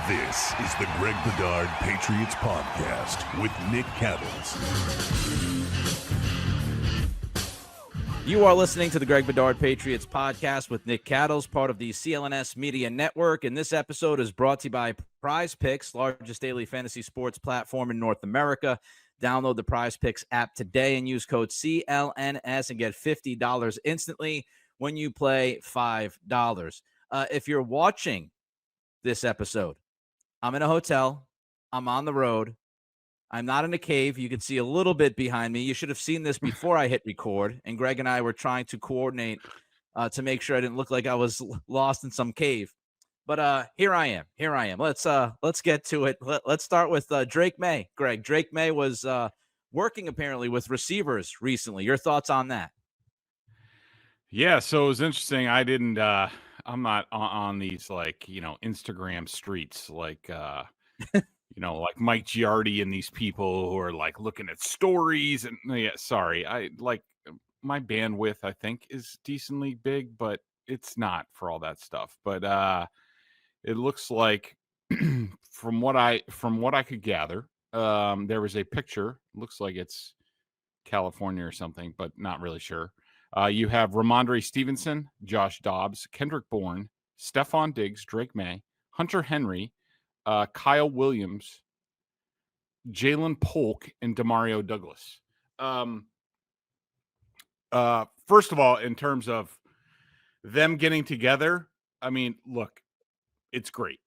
This is the Greg Bedard Patriots Podcast with Nick Cattles. You are listening to the Greg Bedard Patriots Podcast with Nick Cattles, part of the CLNS Media Network. And this episode is brought to you by Prizepicks, largest daily fantasy sports platform in North America. Download the Prizepicks app today and use code CLNS and get $50 instantly when you play $5. If you're watching this episode, I'm in a hotel. I'm on the road. I'm not in a cave. You can see a little bit behind me. You should have seen this before I hit record. And Greg and I were trying to coordinate to make sure I didn't look like I was lost in some cave. But here I am. Let's get to it. Let's start with Drake Maye. Greg, Drake Maye was working apparently with receivers recently. Your thoughts on that? Yeah, so it was interesting. I'm not on these Instagram streets like like Mike Giardi and these people who are like looking at stories and I like my bandwidth I think is decently big, but it's not for all that stuff. But it looks like from what I could gather, there was a picture. Looks like it's California or something, but not really sure. You have Ramondre Stevenson, Josh Dobbs, Kendrick Bourne, Stephon Diggs, Drake Maye, Hunter Henry, Kyle Williams, Jalen Polk, and Demario Douglas. First of all, in terms of them getting together, I mean, look, it's great.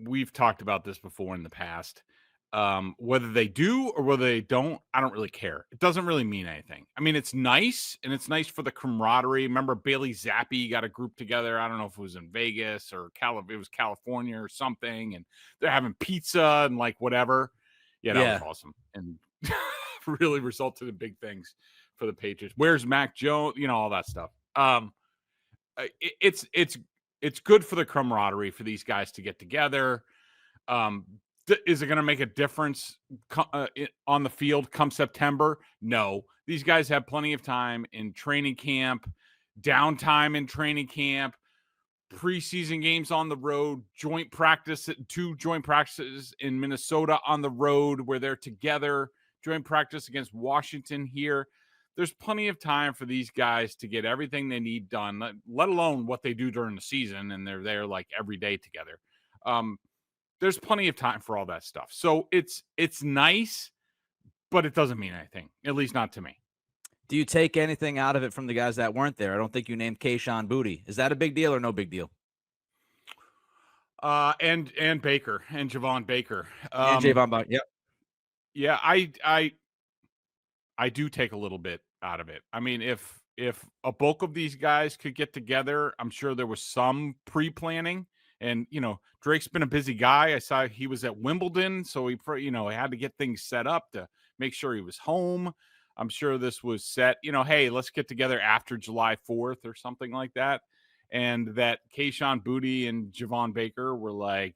We've talked about this before in the past. Whether they do or whether they don't, I don't really care. It doesn't really mean anything. I mean, it's nice, and it's nice for the camaraderie. Remember Bailey Zappi got a group together. I don't know if it was in Vegas or it was California or something, and they're having pizza and like whatever. Yeah, that was awesome, and really resulted in big things for the Patriots. Where's Mac Jones? All that stuff. It's good for the camaraderie for these guys to get together. Is it going to make a difference on the field come September? No. These guys have plenty of time in training camp, downtime in training camp, preseason games on the road, two joint practices in Minnesota on the road where they're together, joint practice against Washington here. There's plenty of time for these guys to get everything they need done, let alone what they do during the season, and they're there like every day together. There's plenty of time for all that stuff. So it's nice, but it doesn't mean anything, at least not to me. Do you take anything out of it from the guys that weren't there? I don't think you named Kayshon Boutte. Is that a big deal or no big deal? And Baker and Javon Baker. And Javon Baker, yep. Yeah, I do take a little bit out of it. I mean, if a bulk of these guys could get together, I'm sure there was some pre-planning. And, Drake's been a busy guy. I saw he was at Wimbledon, so he had to get things set up to make sure he was home. I'm sure this was set, hey, let's get together after July 4th or something like that. And that Kayshon Boutte and Javon Baker were like,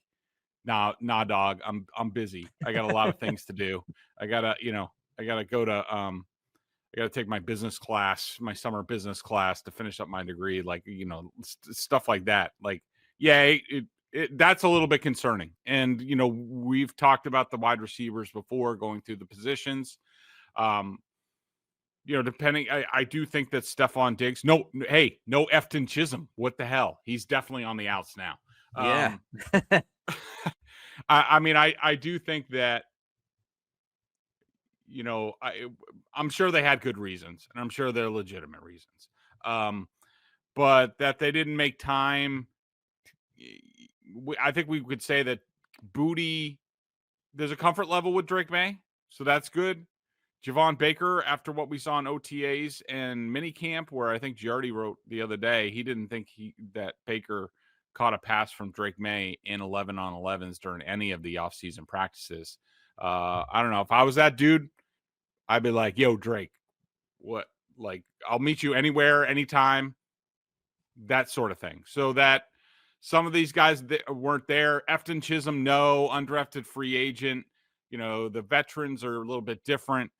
nah, dog, I'm busy. I got a lot of things to do. I gotta go to, I got to take my business class, my summer business class to finish up my degree. Like, stuff like that. Like, yeah, that's a little bit concerning. And, we've talked about the wide receivers before going through the positions. Depending, I do think that Stephon Diggs, no Efton Chisholm. What the hell? He's definitely on the outs now. Yeah. I do think that, I'm sure they had good reasons, and I'm sure they're legitimate reasons. But that they didn't make time, I think we could say that Boutte, there's a comfort level with Drake Maye, so that's good. Javon Baker, after what we saw in OTAs and minicamp, where I think Giardi wrote the other day, he didn't think that Baker caught a pass from Drake Maye in 11-on-11s during any of the offseason practices. I don't know. If I was that dude, I'd be like, yo, Drake, what? Like, I'll meet you anywhere, anytime, that sort of thing. So that some of these guys that weren't there. Efton Chisholm, no. Undrafted free agent. The veterans are a little bit different.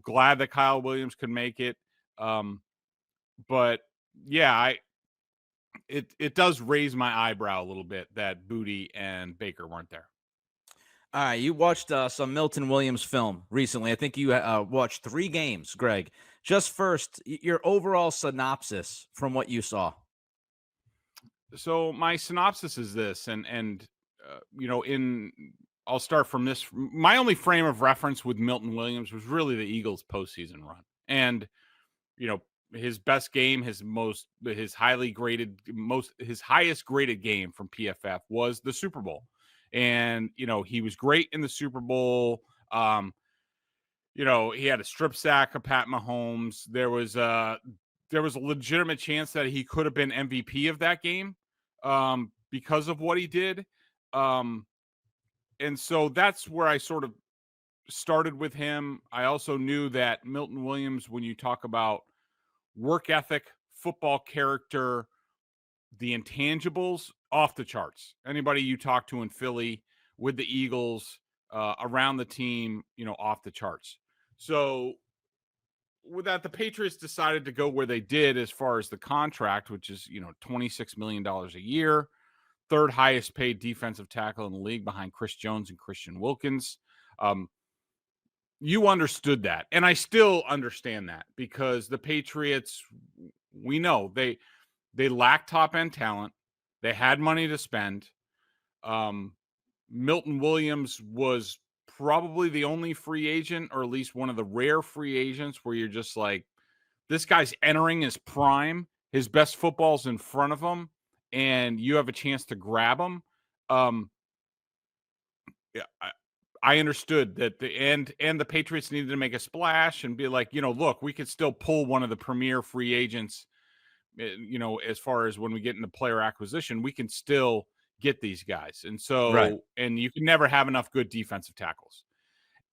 Glad that Kyle Williams could make it. But, yeah, it does raise my eyebrow a little bit that Booty and Baker weren't there. All right, you watched some Milton Williams film recently. I think you watched 3 games, Greg. Just first, your overall synopsis from what you saw. So my synopsis is this, I'll start from this. My only frame of reference with Milton Williams was really the Eagles' postseason run, and his best game, his highest graded game from PFF was the Super Bowl, and he was great in the Super Bowl. He had a strip sack of Pat Mahomes. There was a legitimate chance that he could have been MVP of that game because of what he did. And so that's where I sort of started with him. I also knew that Milton Williams, when you talk about work ethic, football character, the intangibles, off the charts. Anybody you talk to in Philly with the Eagles, around the team, off the charts. So with that, the Patriots decided to go where they did as far as the contract, which is, $26 million a year, third highest paid defensive tackle in the league behind Chris Jones and Christian Wilkins. You understood that. And I still understand that because the Patriots, we know they lack top end talent. They had money to spend. Milton Williams was probably the only free agent, or at least one of the rare free agents where you're just like, this guy's entering his prime. His best football's in front of him, and you have a chance to grab him. I understood that the Patriots needed to make a splash and be like, look, we could still pull one of the premier free agents, as far as when we get into player acquisition, we can still get these guys. And so, Right. And you can never have enough good defensive tackles.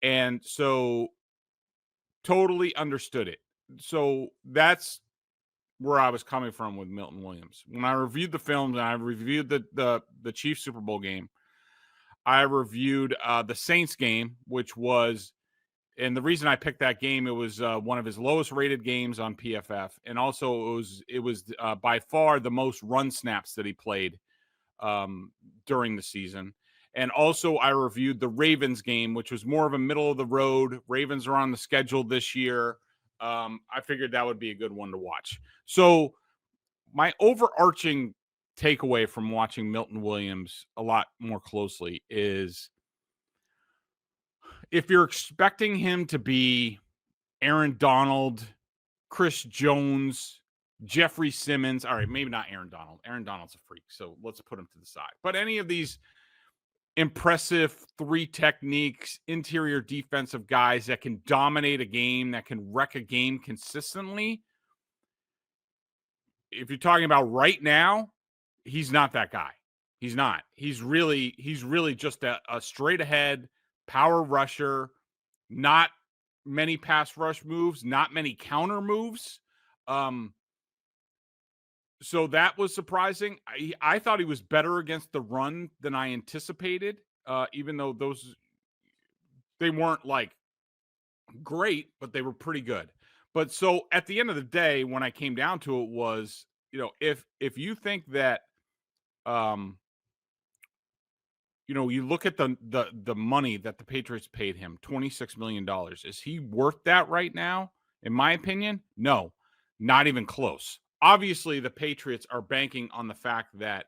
And so totally understood it. So that's where I was coming from with Milton Williams. When I reviewed the films and I reviewed the Chiefs Super Bowl game, I reviewed the Saints game, which was, and the reason I picked that game, it was one of his lowest rated games on PFF. And also it was by far the most run snaps that he played during the season. And also I reviewed the Ravens game, which was more of a middle of the road. Ravens are on the schedule this year. I figured that would be a good one to watch. So my overarching takeaway from watching Milton Williams a lot more closely is, if you're expecting him to be Aaron Donald, Chris Jones, Jeffrey Simmons, all right, maybe not Aaron Donald. Aaron Donald's a freak, so let's put him to the side. But any of these impressive 3 techniques, interior defensive guys that can dominate a game, that can wreck a game consistently, if you're talking about right now, he's not that guy. He's not. He's really just a straight ahead power rusher, not many pass rush moves, not many counter moves. So that was surprising. I thought he was better against the run than I anticipated, even though they weren't like great, but they were pretty good. But so at the end of the day, when I came down to it was, if you think that, you look at the money that the Patriots paid him, $26 million. Is he worth that right now? In my opinion, no, not even close. Obviously, the Patriots are banking on the fact that,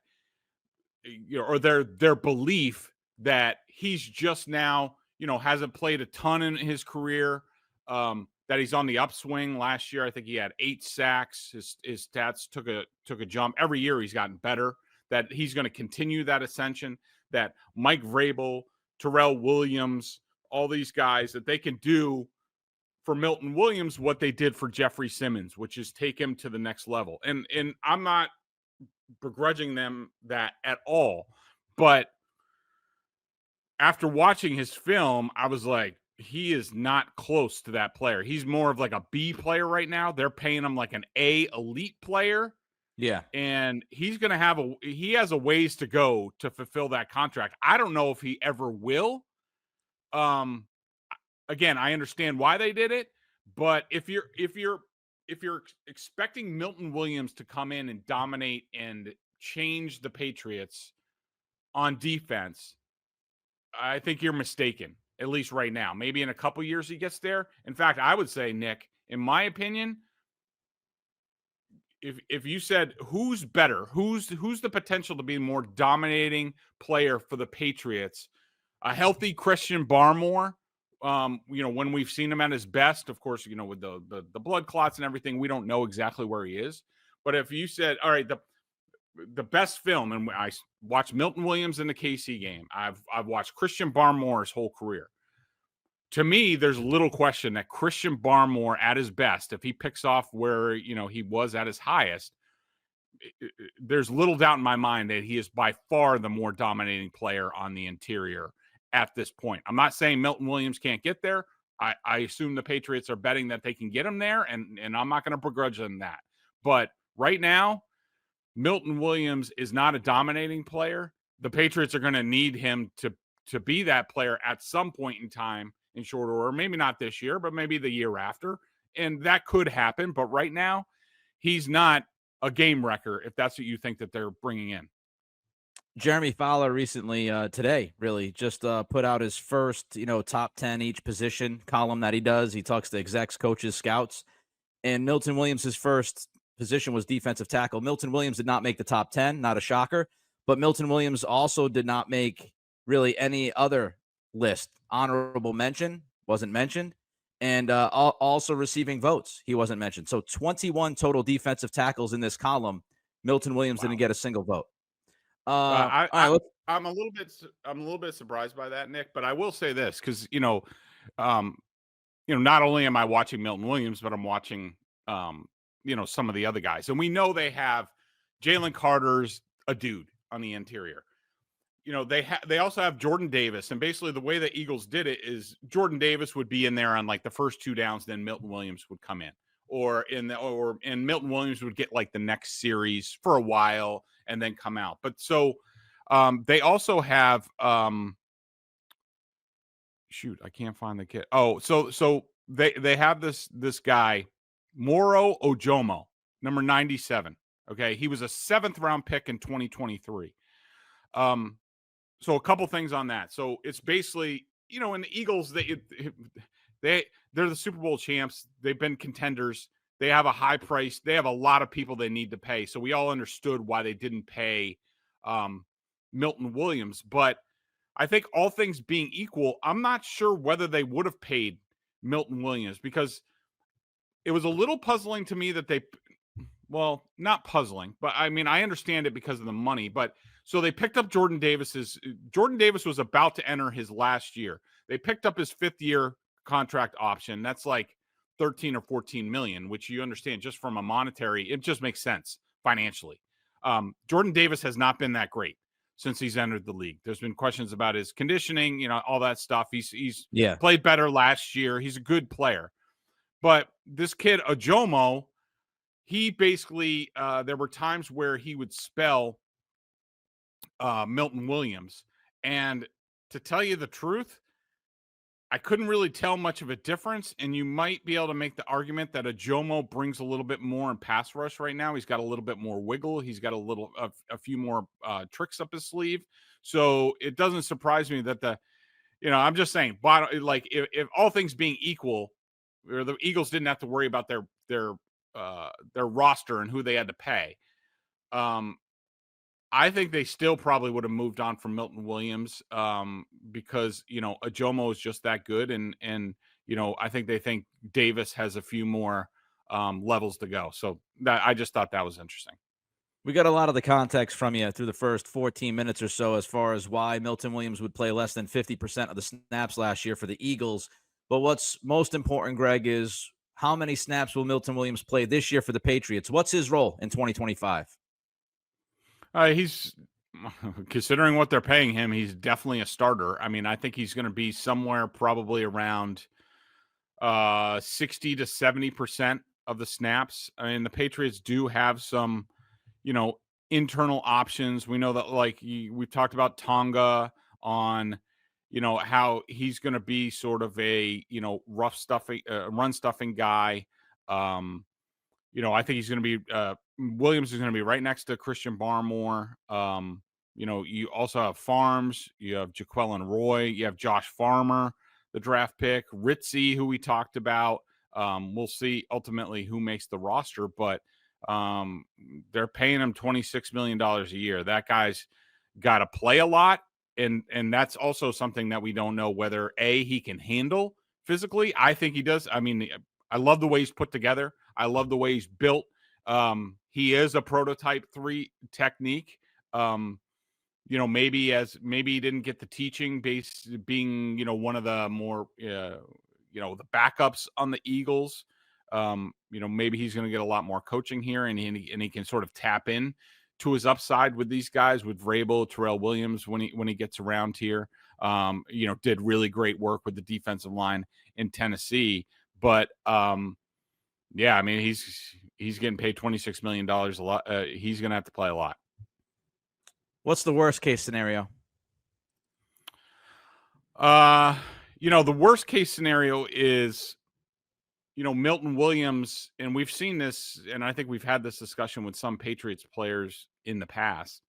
or their belief that he's just now, hasn't played a ton in his career, that he's on the upswing. Last year, I think he had 8 sacks. His stats took a jump. Every year he's gotten better, that he's going to continue that ascension, that Mike Vrabel, Terrell Williams, all these guys, that they can do for Milton Williams what they did for Jeffrey Simmons, which is take him to the next level. And I'm not begrudging them that at all. But after watching his film, I was like, he is not close to that player. He's more of like a B player right now. They're paying him like an A elite player. Yeah. And he's going to he has a ways to go to fulfill that contract. I don't know if he ever will. Again, I understand why they did it, but if you're expecting Milton Williams to come in and dominate and change the Patriots on defense, I think you're mistaken, at least right now. Maybe in a couple years he gets there. In fact, I would say, Nick, in my opinion, if you said who's better, who's the potential to be a more dominating player for the Patriots, a healthy Christian Barmore, when we've seen him at his best, of course, with the blood clots and everything, we don't know exactly where he is. But if you said, all right, the best film, and I watched Milton Williams in the KC game, I've watched Christian Barmore's whole career. To me, there's little question that Christian Barmore at his best, if he picks off where, he was at his highest, there's little doubt in my mind that he is by far the more dominating player on the interior at this point. I'm not saying Milton Williams can't get there. I assume the Patriots are betting that they can get him there, and I'm not going to begrudge them that. But right now, Milton Williams is not a dominating player. The Patriots are going to need him to be that player at some point in time in short order. Maybe not this year, but maybe the year after. And that could happen. But right now, he's not a game wrecker, if that's what you think that they're bringing in. Jeremy Fowler recently, today, really just put out his first, top 10 each position column that he does. He talks to execs, coaches, scouts. And Milton Williams' first position was defensive tackle. Milton Williams did not make the top 10, not a shocker. But Milton Williams also did not make really any other list. Honorable mention, wasn't mentioned. And also receiving votes, he wasn't mentioned. So 21 total defensive tackles in this column. Milton Williams didn't get a single vote. I'm a little bit surprised by that, Nick. But I will say this, because not only am I watching Milton Williams, but I'm watching some of the other guys, and we know they have Jalen Carter's a dude on the interior. They also have Jordan Davis, and basically the way the Eagles did it is Jordan Davis would be in there on like the first two downs, then Milton Williams would come in, and Milton Williams would get like the next series for a while and then come out. But so they also have I can't find the kid. Oh, so they have this guy, Moro Ojomo, number 97. Okay, he was a 7th round pick in 2023. So a couple things on that. So it's basically, in the Eagles, they're the Super Bowl champs. They've been contenders. They have a high price. They have a lot of people they need to pay. So we all understood why they didn't pay Milton Williams. But I think all things being equal, I'm not sure whether they would have paid Milton Williams, because it was a little puzzling to me that not puzzling, but I mean, I understand it because of the money. But so they picked up Jordan Davis was about to enter his last year. They picked up his 5th year contract option. That's like 13 or 14 million, which you understand just from a monetary, it just makes sense financially. Jordan Davis has not been that great since he's entered the league. There's been questions about his conditioning, all that stuff. He's played better last year. He's a good player. But this kid, Ojomo, he basically, there were times where he would spell Milton Williams. And to tell you the truth, I couldn't really tell much of a difference. And you might be able to make the argument that Ojomo brings a little bit more in pass rush right now. He's got a little bit more wiggle. He's got a few more tricks up his sleeve. So it doesn't surprise me that I'm just saying, if all things being equal, or the Eagles didn't have to worry about their roster and who they had to pay. I think they still probably would have moved on from Milton Williams because, Ojomo is just that good. And I think they think Davis has a few more levels to go. So I just thought that was interesting. We got a lot of the context from you through the first 14 minutes or so as far as why Milton Williams would play less than 50% of the snaps last year for the Eagles. But what's most important, Greg, is how many snaps will Milton Williams play this year for the Patriots? What's his role in 2025? He's, considering what they're paying him, he's definitely a starter. I mean, I think he's going to be somewhere probably around 60 to 70% of the snaps. I mean, the Patriots do have some, internal options. We know that, we've talked about Tonga on, how he's going to be sort of a, run stuffing guy. I think he's going to be Williams is going to be right next to Christian Barmore. You also have Farms, you have Jaquelin Roy, you have Josh Farmer, the draft pick, Ritzy, who we talked about. We'll see ultimately who makes the roster, but they're paying him $26 million a year. That guy's got to play a lot, and that's also something that we don't know whether he can handle physically. I think he does. I mean, I love the way he's put together. I love the way he's built. He is a prototype 3 technique. Maybe he didn't get the teaching base being, one of the more, the backups on the Eagles. Maybe he's going to get a lot more coaching here, and he can sort of tap in to his upside with these guys, with Vrabel, Terrell Williams when he gets around here. Did really great work with the defensive line in Tennessee, but he's getting paid $26 million a lot. He's going to have to play a lot. What's the worst case scenario? The worst case scenario is, Milton Williams, and we've seen this, and I think we've had this discussion with some Patriots players in the past,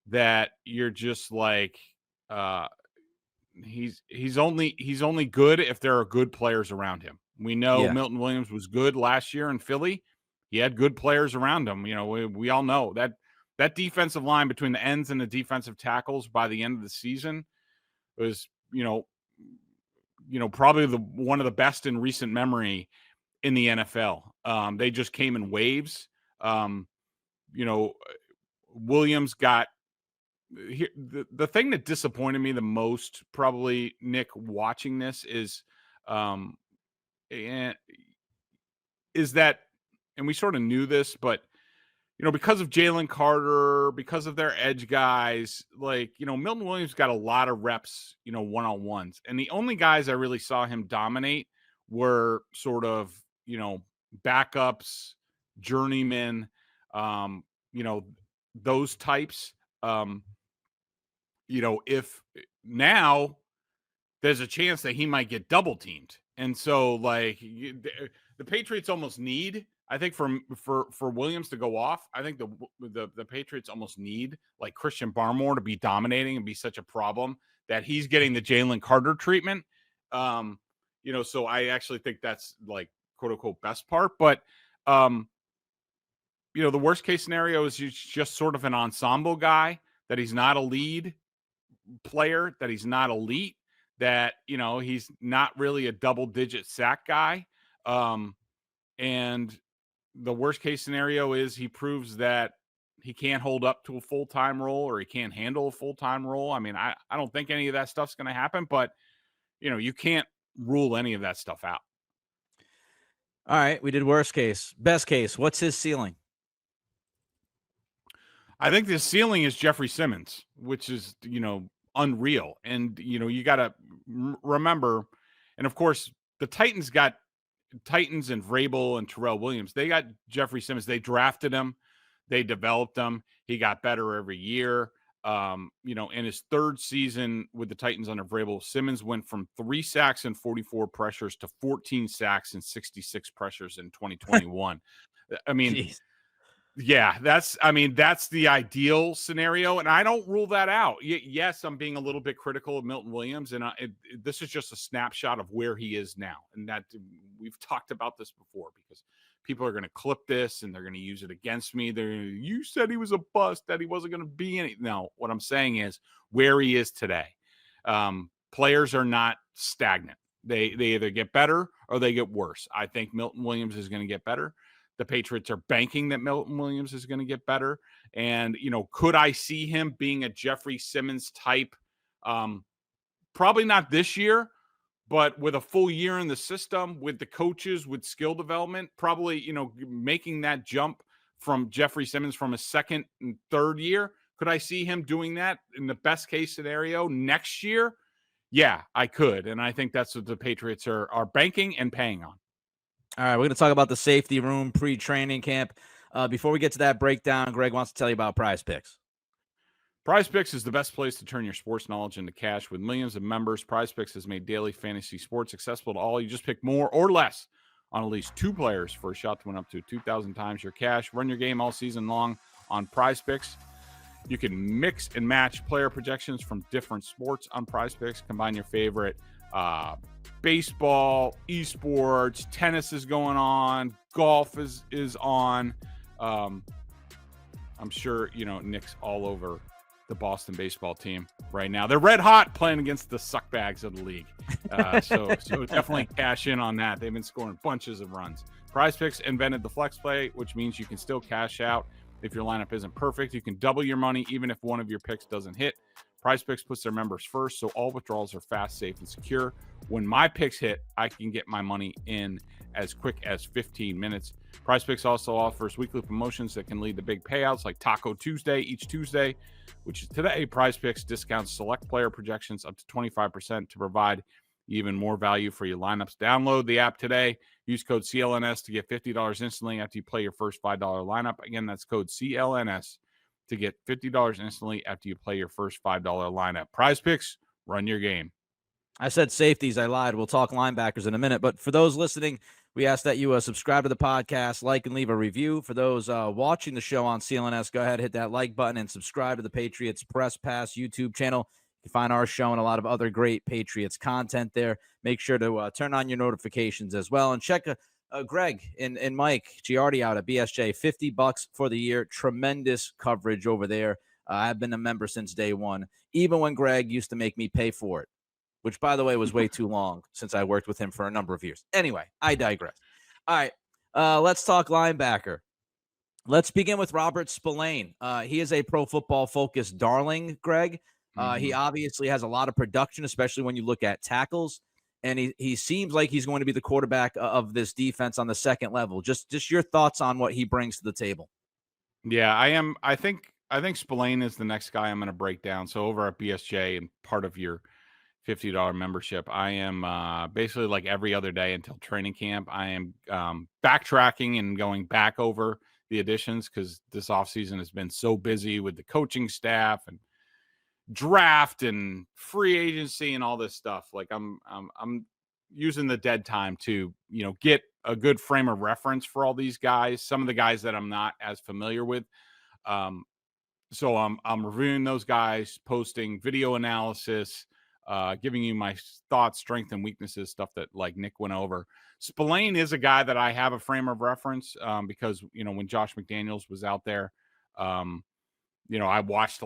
that you're just like, he's only good if there are good players around him. We know Milton Williams was good last year in Philly. He had good players around him. We all know that defensive line between the ends and the defensive tackles by the end of the season was, probably one of the best in recent memory in the NFL. They just came in waves. Williams got here. The thing that disappointed me the most, probably, Nick, watching this is that, and we sort of knew this, but because of Jalen Carter, because of their edge guys, Milton Williams got a lot of reps, one-on-ones. And the only guys I really saw him dominate were sort of, backups, journeymen, those types. If now there's a chance that he might get double teamed. And so the Patriots almost need, I think, for Williams to go off, I think the Patriots almost need Christian Barmore to be dominating and be such a problem that he's getting the Jalen Carter treatment. So I actually think that's quote unquote best part. But the worst case scenario is he's just sort of an ensemble guy, that he's not a lead player, that he's not elite, that he's not really a double digit sack guy. And the worst case scenario is he proves that he can't hold up to a full-time role, or he can't handle a full-time role. I mean, I don't think any of that stuff's going to happen, but you can't rule any of that stuff out. All right, we did worst case. Best case, what's his ceiling? I think the ceiling is Jeffrey Simmons, which is, unreal. And, you got to remember, and of course, the Titans and Vrabel and Terrell Williams, they got Jeffrey Simmons. They drafted him. They developed him. He got better every year. In his third season with the Titans under Vrabel, Simmons went from 3 sacks and 44 pressures to 14 sacks and 66 pressures in 2021. I mean, Jeez. Yeah, that's the ideal scenario, and I don't rule that out. Yes, I'm being a little bit critical of Milton Williams, and this is just a snapshot of where he is now, and that we've talked about this before, because people are going to clip this and they're going to use it against me. You said he was a bust, that he wasn't going to be any. No, what I'm saying is where he is today. Players are not stagnant. They either get better or they get worse. I think Milton Williams is going to get better. The Patriots are banking that Milton Williams is going to get better. And, could I see him being a Jeffrey Simmons type? Probably not this year, but with a full year in the system, with the coaches, with skill development, probably, making that jump from Jeffrey Simmons from a second and third year. Could I see him doing that in the best case scenario next year? Yeah, I could. And I think that's what the Patriots are banking and paying on. All right, we're going to talk about the safety room pre-training camp. Before we get to that breakdown, Greg wants to tell you about Prizepicks. Prizepicks is the best place to turn your sports knowledge into cash. With millions of members, Prizepicks has made daily fantasy sports accessible to all. You just pick more or less on at least 2 players for a shot to win up to 2,000 times your cash. Run your game all season long on Prizepicks. You can mix and match player projections from different sports on Prizepicks. Combine your favorite baseball, esports, tennis is going on, golf is on. I'm sure, Nick's all over the Boston baseball team right now. They're red hot playing against the suckbags of the league. So definitely cash in on that. They've been scoring bunches of runs. Prizepicks invented the flex play, which means you can still cash out if your lineup isn't perfect. You can double your money even if one of your picks doesn't hit. Prizepicks puts their members first, so all withdrawals are fast, safe, and secure. When my picks hit, I can get my money in as quick as 15 minutes. Prizepicks also offers weekly promotions that can lead to big payouts like Taco Tuesday each Tuesday, which is today. Prizepicks discounts select player projections up to 25% to provide even more value for your lineups. Download the app today. Use code CLNS to get $50 instantly after you play your first $5 lineup. Again, that's code CLNS to get $50 instantly after you play your first $5 lineup. Prizepicks, run your game. I said safeties. I lied. We'll talk linebackers in a minute. But for those listening, we ask that you subscribe to the podcast, like and leave a review. For those watching the show on CLNS, go ahead, hit that like button, and subscribe to the Patriots Press Pass YouTube channel. You can find our show and a lot of other great Patriots content there. Make sure to turn on your notifications as well. And check Greg and Mike Giardi out at BSJ. $50 for the year. Tremendous coverage over there. I've been a member since day one, even when Greg used to make me pay for it, which, by the way, was way too long since I worked with him for a number of years. Anyway, I digress. All right, let's talk linebacker. Let's begin with Robert Spillane. He is a Pro Football Focus darling, Greg. He obviously has a lot of production, especially when you look at tackles. And he seems like he's going to be the quarterback of this defense on the second level. Just your thoughts on what he brings to the table. Yeah, I am. I think Spillane is the next guy I'm going to break down. So over at BSJ and part of your $50 membership, I am basically like every other day until training camp. I am backtracking and going back over the additions because this offseason has been so busy with the coaching staff and draft and free agency and all this stuff. Like I'm using the dead time to, get a good frame of reference for all these guys, some of the guys that I'm not as familiar with. So I'm reviewing those guys, posting video analysis, giving you my thoughts, strengths, and weaknesses, stuff that like Nick went over. Spillane is a guy that I have a frame of reference because, when Josh McDaniels was out there, I watched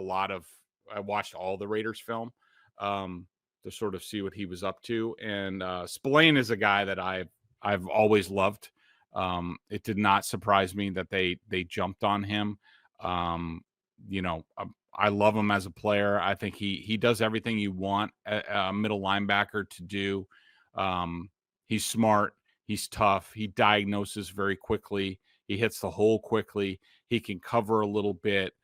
all the Raiders film to sort of see what he was up to. And Spillane is a guy that I've always loved. It did not surprise me that they jumped on him. I love him as a player. I think he does everything you want a middle linebacker to do. He's smart. He's tough. He diagnoses very quickly. He hits the hole quickly. He can cover a little bit,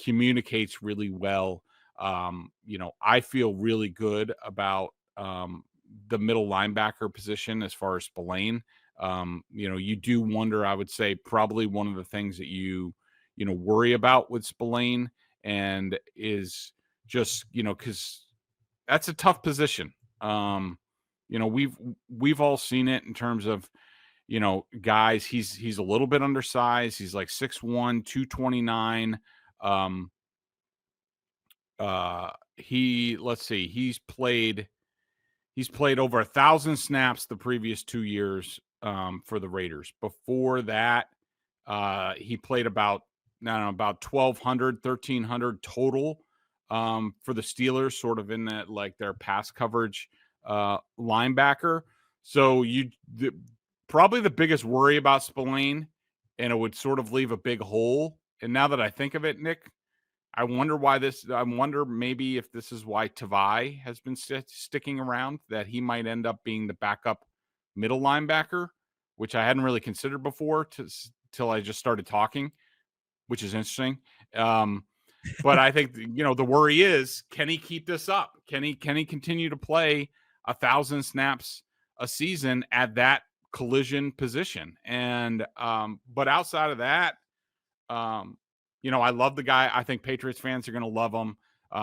communicates really well. I feel really good about the middle linebacker position as far as Spillane. You do wonder, I would say, probably one of the things that you worry about with Spillane and is just, because that's a tough position. We've all seen it in terms of, guys, he's a little bit undersized. He's like 6'1", 229. He's played over 1,000 snaps the previous 2 years for the Raiders. Before that, he played about 1,200, 1,300 total for the Steelers, sort of in that like their pass coverage linebacker. So probably the biggest worry about Spillane, and it would sort of leave a big hole. And now that I think of it, Nick, I wonder maybe if this is why Tavai has been sticking around, that he might end up being the backup middle linebacker, which I hadn't really considered before till I just started talking, which is interesting. But I think, the worry is, can he keep this up? Can he continue to play 1,000 snaps a season at that collision position? And, but outside of that, I love the guy. I think Patriots fans are going to love him.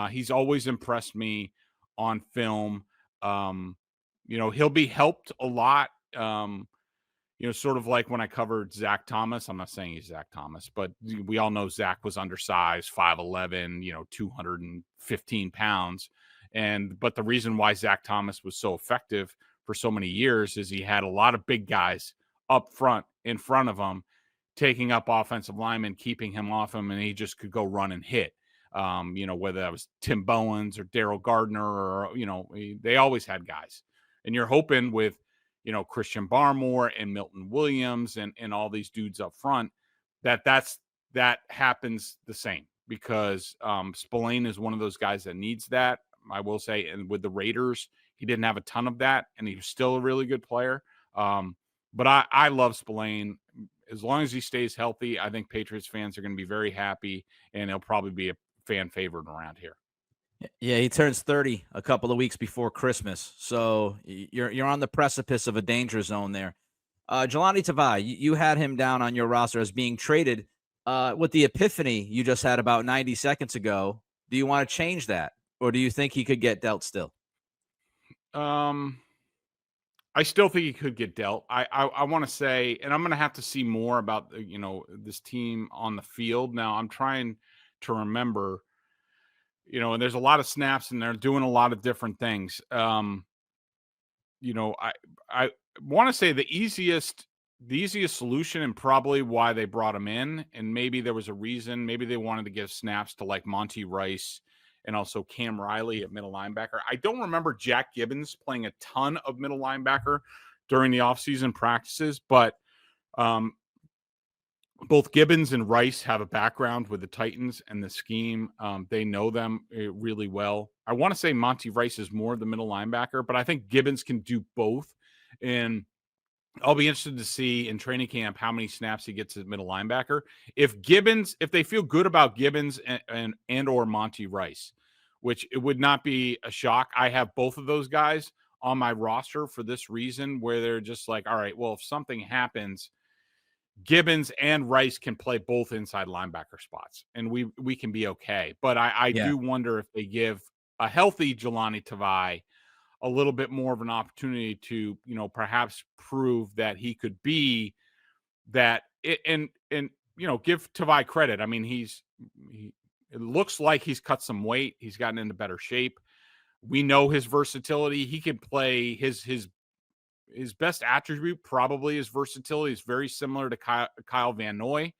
He's always impressed me on film. He'll be helped a lot, sort of like when I covered Zach Thomas. I'm not saying he's Zach Thomas, but we all know Zach was undersized, 5'11", 215 pounds. But the reason why Zach Thomas was so effective for so many years is he had a lot of big guys up front in front of him, taking up offensive linemen, keeping him off him, and he just could go run and hit. Whether that was Tim Bowens or Daryl Gardner, or, they always had guys. And you're hoping with, Christian Barmore and Milton Williams and all these dudes up front, that happens the same, because Spillane is one of those guys that needs that, I will say. And with the Raiders, he didn't have a ton of that, and he was still a really good player. But I love Spillane. As long as he stays healthy, I think Patriots fans are going to be very happy, and he'll probably be a fan favorite around here. Yeah, he turns 30 a couple of weeks before Christmas, so you're on the precipice of a danger zone there. Jahlani Tavai, you had him down on your roster as being traded. With the epiphany you just had about 90 seconds ago, do you want to change that, or do you think he could get dealt still? I still think he could get dealt. I want to say, and I'm going to have to see more about this team on the field. Now I'm trying to remember, and there's a lot of snaps and they're doing a lot of different things. I want to say the easiest solution, and probably why they brought him in, and maybe there was a reason, maybe they wanted to give snaps to like Monty Rice and also Cam Riley at middle linebacker. I don't remember Jack Gibbons playing a ton of middle linebacker during the offseason practices, but both Gibbons and Rice have a background with the Titans and the scheme. They know them really well. I want to say Monty Rice is more of the middle linebacker, but I think Gibbons can do both. And I'll be interested to see in training camp how many snaps he gets at middle linebacker. If they feel good about Gibbons and or Monty Rice, which it would not be a shock. I have both of those guys on my roster for this reason, where they're just like, all right, well, if something happens, Gibbons and Rice can play both inside linebacker spots, and we can be okay. But I do wonder if they give a healthy Jahlani Tavai a little bit more of an opportunity to, perhaps prove that he could be that. And give Tavai credit. I mean, it looks like he's cut some weight. He's gotten into better shape. We know his versatility. He can play his best attribute, probably his versatility, is very similar to Kyle Van Noy,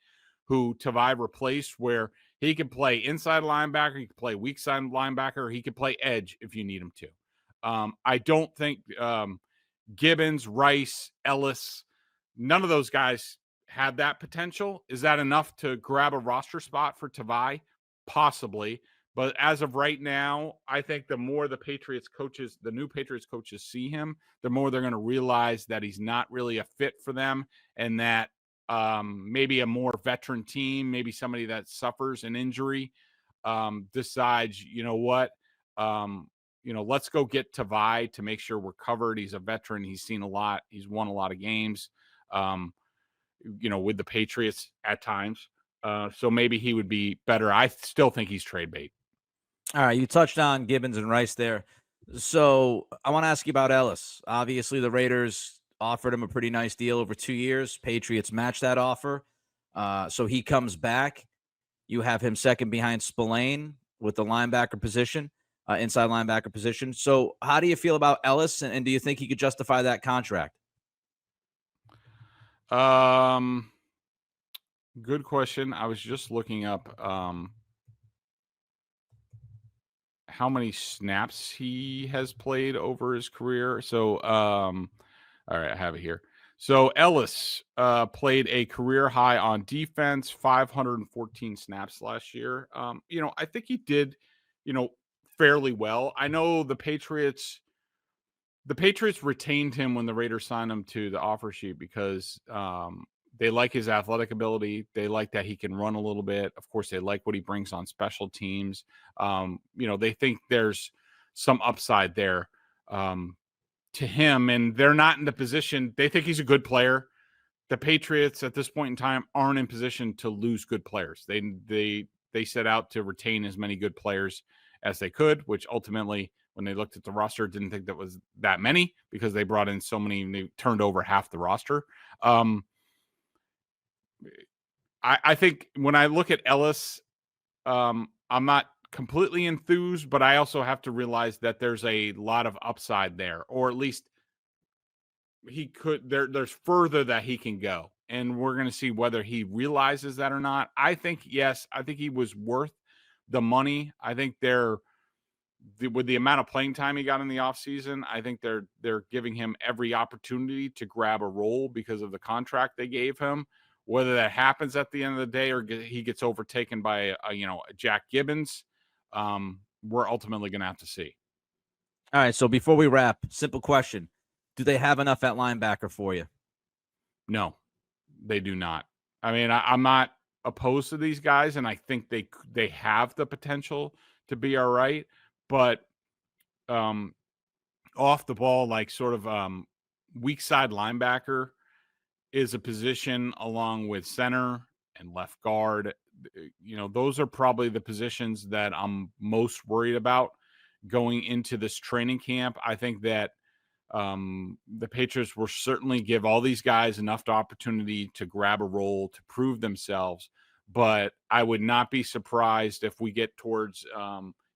who Tavai replaced, where he can play inside linebacker, he can play weak side linebacker, he can play edge if you need him to. I don't think Gibbons, Rice, Elliss, none of those guys had that potential. Is that enough to grab a roster spot for Tavai? Possibly. But as of right now, I think the more the new Patriots coaches see him, the more they're going to realize that he's not really a fit for them, and that maybe a more veteran team, maybe somebody that suffers an injury, decides, let's go get Tavai to make sure we're covered. He's a veteran. He's seen a lot. He's won a lot of games, with the Patriots at times. So maybe he would be better. I still think he's trade bait. All right, you touched on Gibbons and Rice there. So I want to ask you about Elliss. Obviously, the Raiders offered him a pretty nice deal over 2 years. Patriots matched that offer. So he comes back. You have him second behind Spillane with the linebacker position, inside linebacker position. So how do you feel about Elliss, and do you think he could justify that contract? Good question. I was just looking up how many snaps he has played over his career. So, all right, I have it here. So Elliss played a career high on defense, 514 snaps last year. I think he did, fairly well. I know the Patriots retained him when the Raiders signed him to the offer sheet because they like his athletic ability. They like that he can run a little bit. Of course, they like what he brings on special teams. They think there's some upside there to him, and they're not in the position. They think he's a good player. The Patriots at this point in time aren't in position to lose good players. They set out to retain as many good players as they could, which ultimately, when they looked at the roster, didn't think that was that many because they brought in so many and they turned over half the roster. I think when I look at Elliss, I'm not completely enthused, but I also have to realize that there's a lot of upside there, or at least there's further that he can go. And we're going to see whether he realizes that or not. I think, yes, I think he was worth the money. I think with the amount of playing time he got in the offseason, I think they're giving him every opportunity to grab a role because of the contract they gave him. Whether that happens at the end of the day or he gets overtaken by a Jack Gibbons, we're ultimately going to have to see. All right, so before we wrap, simple question. Do they have enough at linebacker for you? No, they do not. I mean, I'm not opposed to these guys, and I think they have the potential to be all right. But off the ball, like sort of weak side linebacker is a position along with center and left guard. Those are probably the positions that I'm most worried about going into this training camp. I think that the Patriots will certainly give all these guys enough opportunity to grab a role, to prove themselves. But I would not be surprised if we get towards,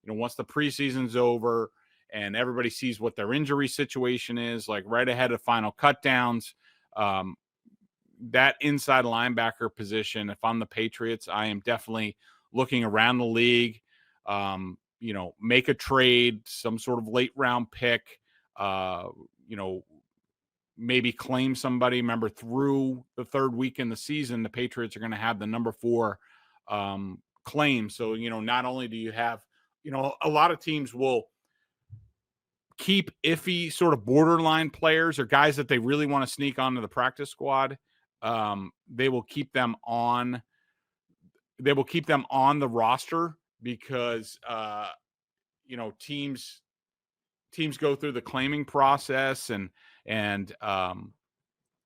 once the preseason's over and everybody sees what their injury situation is, like right ahead of final cutdowns, that inside linebacker position, if I'm the Patriots, I am definitely looking around the league, make a trade, some sort of late round pick, maybe claim somebody. Remember, through the third week in the season, the Patriots are going to have the number 4 claim. So, not only do you have, a lot of teams will keep iffy sort of borderline players or guys that they really want to sneak onto the practice squad. They will keep them on the roster because, teams go through the claiming process and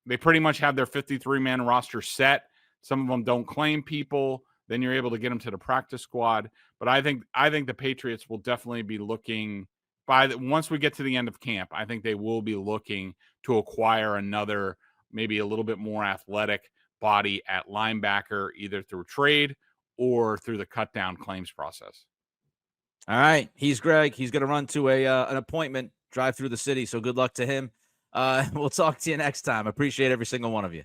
they pretty much have their 53-man roster set. Some of them don't claim people. Then you're able to get them to the practice squad. But I think the Patriots will definitely be looking once we get to the end of camp. I think they will be looking to acquire another, maybe a little bit more athletic body at linebacker, either through trade or through the cut down claims process. All right. He's Greg. He's going to run to an appointment, drive through the city. So good luck to him. We'll talk to you next time. Appreciate every single one of you.